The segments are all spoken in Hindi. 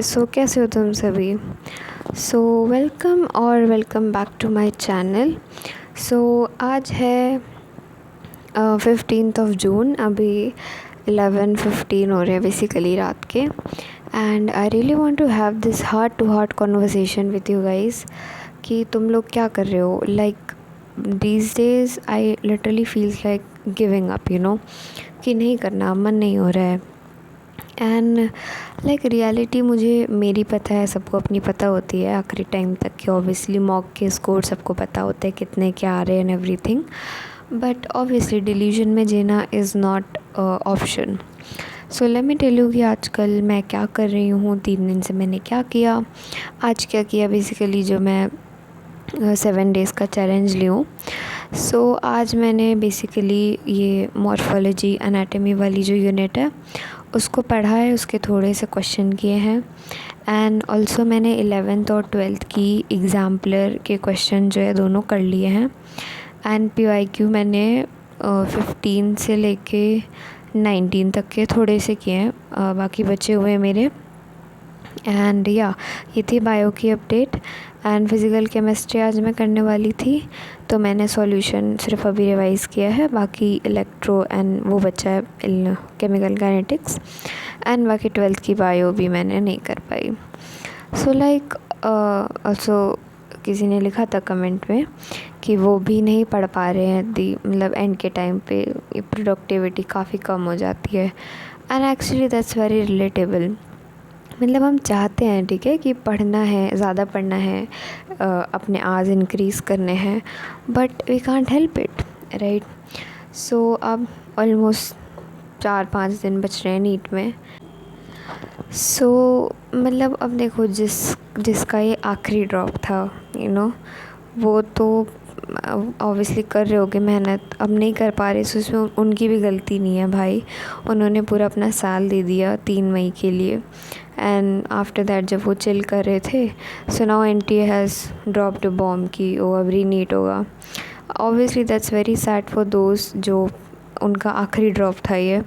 सो कैसे हो तुम सभी। So welcome back to my channel. So आज है 15 अभी 11:15 हो रहे हैं बेसिकली रात के। And I really want to have this heart to heart conversation with you guys कि तुम लोग क्या कर रहे हो। Like these days I literally feels like giving up, कि नहीं करना, मन नहीं हो रहा है। एंड लाइक रियलिटी मुझे मेरी पता है, सबको अपनी पता होती है आखिरी टाइम तक कि ऑब्वियसली मॉक के स्कोर सबको पता होते हैं कितने क्या आ रहे हैं and everything. But obviously delusion में जीना is not option. So let me tell you कि आजकल मैं क्या कर रही हूँ। 3 दिन से मैंने क्या किया। आज क्या किया बेसिकली, जो मैं 7 डेज़ का चैलेंज ली हूँ। सो आज मैंने बेसिकली ये मॉर्फोलॉजी एनाटमी वाली जो यूनिट है उसको पढ़ा है, उसके थोड़े से क्वेश्चन किए हैं। एंड ऑल्सो मैंने 11th और 12th की एग्ज़ाम्पलर के क्वेश्चन जो है दोनों कर लिए हैं। एंड PYQ मैंने 15 से लेके 19 तक के थोड़े से किए हैं, बाकी बचे हुए मेरे। एंड ये थी बायो की अपडेट। एंड फिज़िकल केमिस्ट्री आज मैं करने वाली थी, तो मैंने सॉल्यूशन सिर्फ अभी रिवाइज़ किया है। बाकी इलेक्ट्रो एंड वो बचा है केमिकल काइनेटिक्स। एंड बाकी 12th की बायो भी मैंने नहीं कर पाई। सो लाइक ऑल्सो किसी ने लिखा था कमेंट में कि वो भी नहीं पढ़ पा रहे हैं मतलब एंड के टाइम पे प्रोडक्टिविटी काफ़ी कम हो जाती है। And actually that's very relatable. मतलब हम चाहते हैं, ठीक है, कि पढ़ना है, ज़्यादा पढ़ना है, अपने आवर्स इंक्रीज़ करने हैं, but we can't help it, right. So अब ऑलमोस्ट 4-5 दिन बच रहे हैं नीट में। सो मतलब अब देखो, जिसका ये आखिरी ड्रॉप था, वो तो ऑब्वियसली कर रहे होगे मेहनत, अब नहीं कर पा रहे, सो इसमें उनकी भी गलती नहीं है भाई। उन्होंने पूरा अपना साल दे दिया 3 मई के लिए। एंड आफ्टर दैट जब वो चिल कर रहे थे, so now NTA has dropped a bomb कि वो अब रीनीट होगा। Obviously that's very sad for those जो उनका आखिरी ड्रॉप था ये।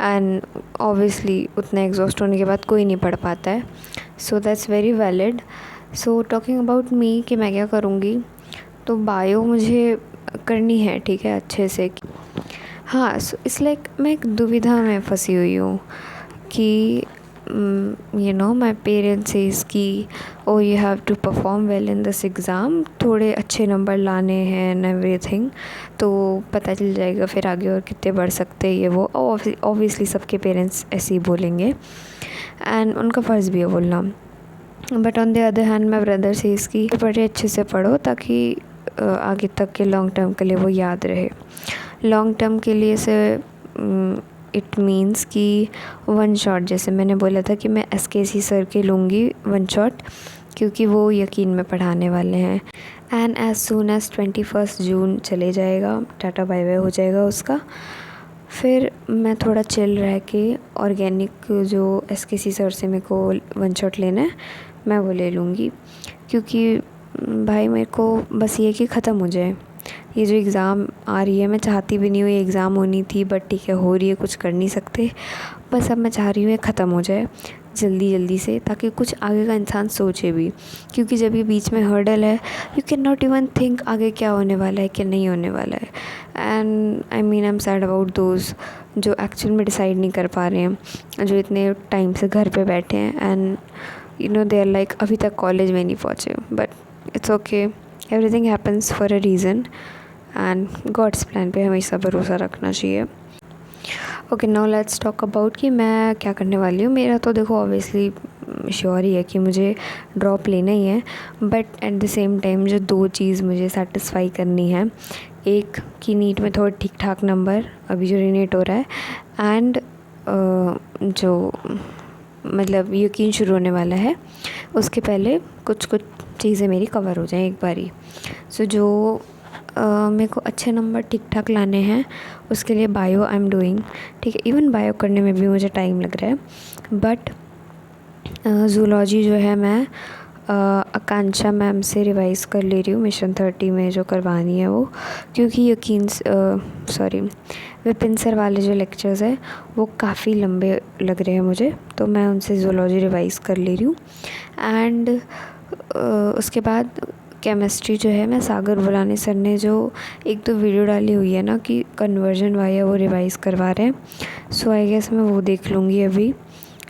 एंड ऑब्वियसली उतना एग्जॉस्ट होने के बाद कोई नहीं पढ़ पाता है। So that's very valid. So talking about me कि मैं क्या करूँगी, तो बायो मुझे करनी है, ठीक है, अच्छे से। हाँ, सो इट्स लाइक मैं एक दुविधा में फंसी हुई हूँ कि माई पेरेंट्स सेज कि oh you have to perform well in this exam, थोड़े अच्छे नंबर लाने हैं एंड एवरीथिंग, तो पता चल जाएगा फिर आगे और कितने बढ़ सकते हैं ये वो। ऑब्वियसली सबके पेरेंट्स ऐसे ही बोलेंगे एंड उनका फ़र्ज़ भी है बोलना। But on the other hand my brother says कि बड़े अच्छे से पढ़ो ताकि आगे तक के लॉन्ग टर्म के लिए वो याद रहे। लॉन्ग टर्म के लिए से इट मीन्स कि 1 शॉट, जैसे मैंने बोला था कि मैं SKC सर के लूँगी 1 शॉट, क्योंकि वो यकीन में पढ़ाने वाले हैं। एंड एज सून एज 21 जून चले जाएगा, टाटा बाय बाय हो जाएगा उसका। फिर मैं थोड़ा चिल रह के ऑर्गेनिक जो SKC सर से मेरे को 1 शॉट लेना है मैं वो ले लूँगी, क्योंकि भाई मेरे को बस ये कि ख़त्म हो जाए ये जो एग्ज़ाम आ रही है। मैं चाहती भी नहीं हूँ ये एग्ज़ाम होनी थी, बट ठीक है, हो रही है, कुछ कर नहीं सकते। बस अब मैं चाह रही हूँ ये ख़त्म हो जाए जल्दी से, ताकि कुछ आगे का इंसान सोचे भी, क्योंकि जब ये बीच में हर्डल है, you can not even think आगे क्या होने वाला है, क्या नहीं होने वाला है। And I am sad about those जो एक्चुअल में डिसाइड नहीं कर पा रहे हैं, जो इतने टाइम से घर पे बैठे हैं एंड दे आर लाइक अभी तक कॉलेज में नहीं पहुँचे। But it's okay, everything happens for a reason and God's plan पे हमेशा भरोसा रखना चाहिए। Okay, now let's talk about कि मैं क्या करने वाली हूँ। मेरा तो देखो ऑब्वियसली श्योर ही है कि मुझे ड्रॉप लेना ही है, but at the same time जो 2 चीज़ मुझे सेटिस्फाई करनी है, एक कि नीट में थोड़े ठीक ठाक नंबर, अभी जो रीनीट हो रहा है, एंड जो मतलब यकीन शुरू होने वाला है उसके पहले कुछ चीज़ें मेरी कवर हो जाएं एक बारी। सो जो मेरे को अच्छे नंबर ठीक ठाक लाने हैं उसके लिए बायो आई एम डूइंग, ठीक है। इवन बायो करने में भी मुझे टाइम लग रहा है, बट जूलॉजी जो है मैं आकांक्षा मैम से रिवाइज़ कर ले रही हूँ मिशन 30 में जो करवानी है वो, क्योंकि विपिन सर वाले जो लेक्चर्स हैं वो काफ़ी लंबे लग रहे हैं मुझे, तो मैं उनसे ज़ूलॉजी रिवाइज़ कर ले रही हूँ। एंड उसके बाद केमिस्ट्री जो है, मैं सागर बुलाने सर ने जो एक दो वीडियो डाली हुई है ना कि कन्वर्जन वाया वो रिवाइज़ करवा रहे हैं, सो आई गेस मैं वो देख लूँगी अभी।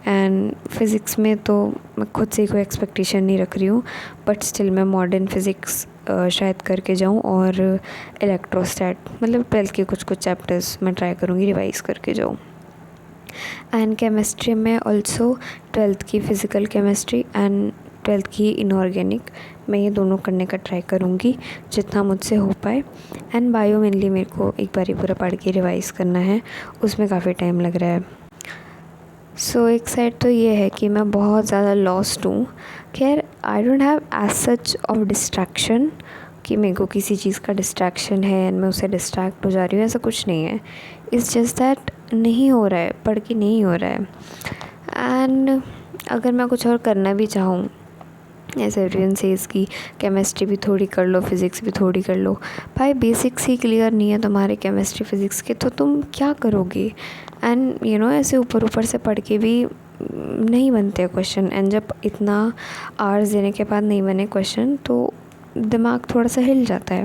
एंड फिज़िक्स में तो मैं खुद से कोई एक्सपेक्टेशन नहीं रख रही हूँ, बट स्टिल मैं मॉडर्न फिज़िक्स शायद करके जाऊँ, और इलेक्ट्रोस्टैट मतलब 12th के कुछ चैप्टर्स मैं ट्राई करूँगी रिवाइज़ करके जाऊँ। एंड केमिस्ट्री में ऑल्सो 12th की फ़िज़िकल केमिस्ट्री एंड 12th की इनऑर्गेनिक, मैं ये दोनों करने का ट्राई करूँगी जितना मुझसे हो पाए। एंड बायो मेनली मेरे को एक बार ही पूरा पढ़ के रिवाइज़ करना है, उसमें काफ़ी टाइम लग रहा है। सो एक साइड तो ये है कि मैं बहुत ज़्यादा लॉस्ट हूँ। खैर I don't have as such of distraction कि मेरे को किसी चीज़ का डिस्ट्रैक्शन है एंड मैं उससे डिस्ट्रैक्ट हो जा रही हूँ, ऐसा कुछ नहीं है। इट्स जस्ट दैट नहीं हो रहा है, पढ़ के नहीं हो रहा है। एंड अगर मैं कुछ और करना भी चाहूँ, ऐसे एवरीवन सेज की केमिस्ट्री भी थोड़ी कर लो, फिज़िक्स भी थोड़ी कर लो, भाई बेसिक्स ही क्लियर नहीं है तुम्हारे केमिस्ट्री फिज़िक्स के, तो तुम क्या करोगे। एंड ऐसे ऊपर ऊपर से पढ़ के भी नहीं बनते क्वेश्चन, एंड जब इतना आवर्स देने के बाद नहीं बने क्वेश्चन तो दिमाग थोड़ा सा हिल जाता है।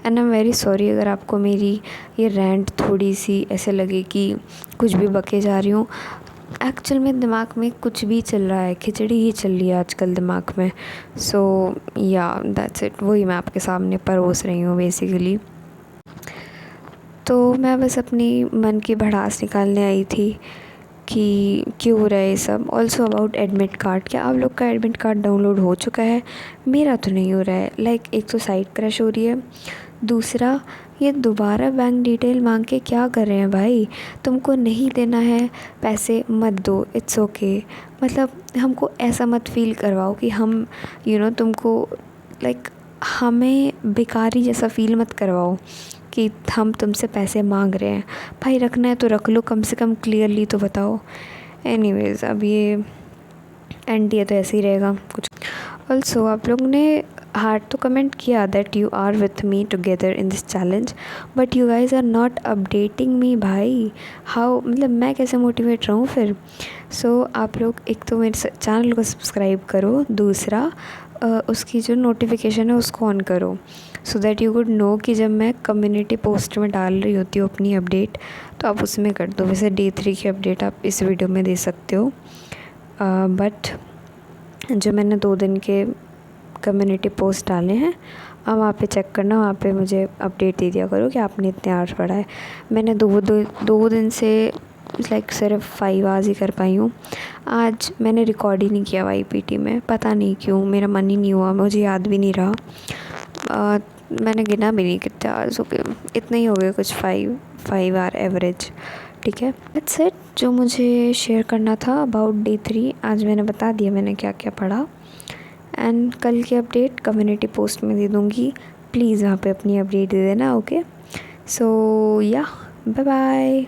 And I am very sorry अगर आपको मेरी ये रैंट थोड़ी सी ऐसे लगे कि कुछ भी बके जा रही हूँ। एक्चुअल में दिमाग में कुछ भी चल रहा है, खिचड़ी ही चल रही है आजकल दिमाग में। सो या दैट्स इट, वही मैं आपके सामने परोस रही हूँ बेसिकली। तो मैं बस अपनी मन की भड़ास निकालने आई थी कि क्यों हो रहा है ये सब। ऑल्सो अबाउट एडमिट कार्ड, क्या आप लोग का एडमिट कार्ड डाउनलोड हो चुका है? मेरा तो नहीं हो रहा है। एक तो साइट क्रैश हो रही है, दूसरा ये दोबारा बैंक डिटेल मांग के क्या कर रहे हैं भाई। तुमको नहीं देना है पैसे मत दो, इट्स ओके। मतलब हमको ऐसा मत फील करवाओ कि हम तुमको हमें बेकारी जैसा फील मत करवाओ कि हम तुमसे पैसे मांग रहे हैं। भाई रखना है तो रख लो, कम से कम क्लियरली तो बताओ। एनीवेज़ अब ये एनडीए तो ऐसे ही रहेगा कुछ। ऑल्सो आप लोग ने हार्ड तो कमेंट किया that you are with me together in this challenge, but you guys are not updating me भाई। हाउ, मतलब मैं कैसे मोटिवेट रहूँ फिर। सो आप लोग एक तो मेरे चैनल को सब्सक्राइब करो, दूसरा उसकी जो नोटिफिकेशन है उसको ऑन करो, so that you would know कि जब मैं कम्युनिटी पोस्ट में डाल रही होती हूँ अपनी अपडेट तो आप उसमें कर दो। वैसे डे 3 की अपडेट आप इस वीडियो में दे सकते हो, बट जो मैंने 2 दिन के कम्युनिटी पोस्ट डाले हैं अब वहाँ पे चेक करना, वहाँ पे मुझे अपडेट दे दिया करो कि आपने इतने आवर्स पढ़ा है। मैंने दो दिन से सिर्फ 5 आवर्स ही कर पाई हूँ। आज मैंने रिकॉर्ड ही नहीं किया YPT में, पता नहीं क्यों, मेरा मन ही नहीं हुआ, मुझे याद भी नहीं रहा। मैंने गिना भी नहीं कितने आवर्स हो गए, इतने ही हो गए कुछ 5 आवर एवरेज। ठीक है, दैट्स इट जो मुझे शेयर करना था अबाउट डे 3। आज मैंने बता दिया मैंने क्या क्या पढ़ा, एंड कल की अपडेट कम्युनिटी पोस्ट में दे दूँगी। प्लीज़ वहाँ पे अपनी अपडेट दे देना। ओके, सो या बाय बाय।